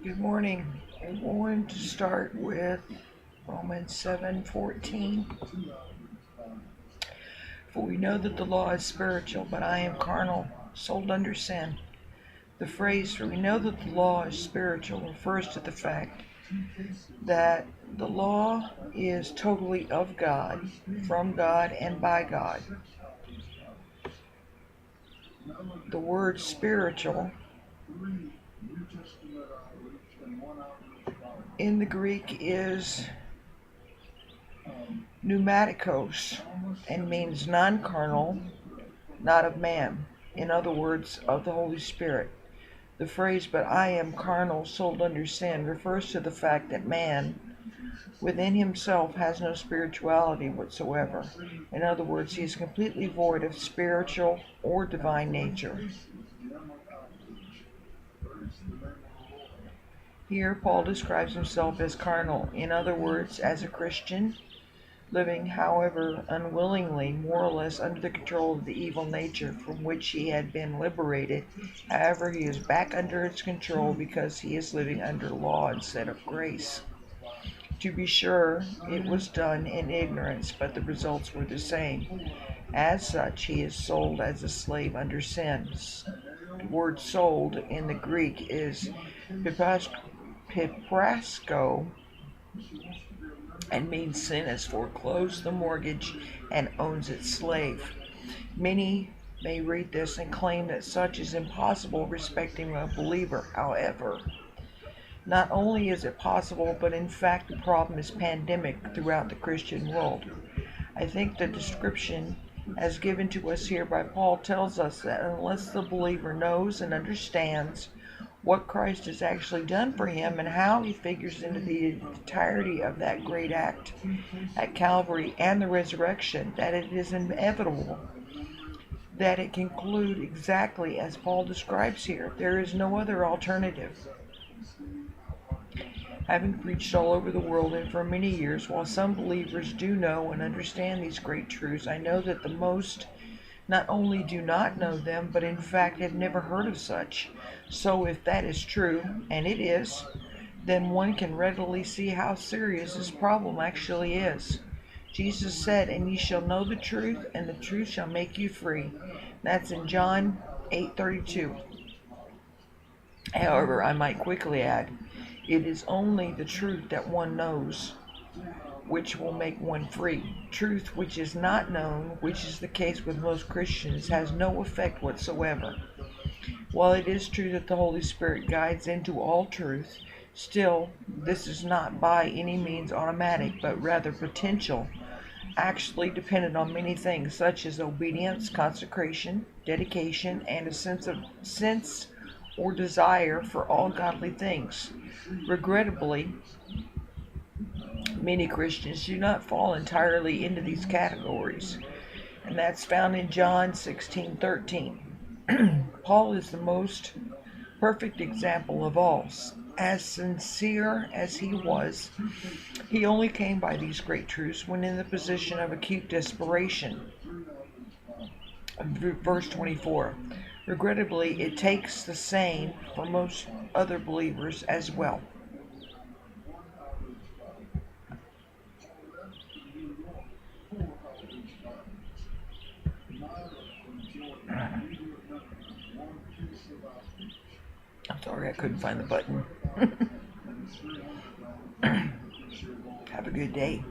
Good morning. I'm going to start with Romans 7:14. For we know that the law is spiritual, but I am carnal, sold under sin. The phrase, for we know that the law is spiritual, refers to the fact that the law is totally of God, from God, and by God. The word spiritual in the Greek is pneumatikos and means non-carnal, not of man. In other words, of the Holy Spirit. The phrase, but I am carnal, sold under sin, refers to the fact that man within himself has no spirituality whatsoever. In other words, he is completely void of spiritual or divine nature. Here, Paul describes himself as carnal, in other words, as a Christian, living, however, unwillingly, more or less under the control of the evil nature from which he had been liberated. However, he is back under its control because he is living under law instead of grace. To be sure, it was done in ignorance, but the results were the same. As such, he is sold as a slave under sin. The word sold in the Greek is piprasko, and means sin has foreclosed the mortgage and owns its slave. Many may read this and claim that such is impossible respecting a believer. However, not only is it possible, but in fact the problem is pandemic throughout the Christian world. I think the description as given to us here by Paul tells us that unless the believer knows and understands what Christ has actually done for him and how he figures into the entirety of that great act at Calvary and the resurrection, that it is inevitable that it conclude exactly as Paul describes here. There is no other alternative. Having preached all over the world and for many years, while some believers do know and understand these great truths, I know that the most not only do not know them, but in fact have never heard of such. So if that is true, and it is, then one can readily see how serious this problem actually is. Jesus said, and ye shall know the truth, and the truth shall make you free. That's in John 8:32. However, I might quickly add, it is only the truth that one knows which will make one free. Truth which is not known, which is the case with most Christians, has no effect whatsoever. While it is true that the Holy Spirit guides into all truth, still, this is not by any means automatic, but rather potential, actually dependent on many things, such as obedience, consecration, dedication, and a sense or desire for all godly things. Regrettably, many Christians do not fall entirely into these categories, and that's found in John 16:13. Paul is the most perfect example of all. As sincere as he was, he only came by these great truths when in the position of acute desperation. Verse 24. Regrettably, it takes the same for most other believers as well. I'm sorry I couldn't find the button. Have a good day.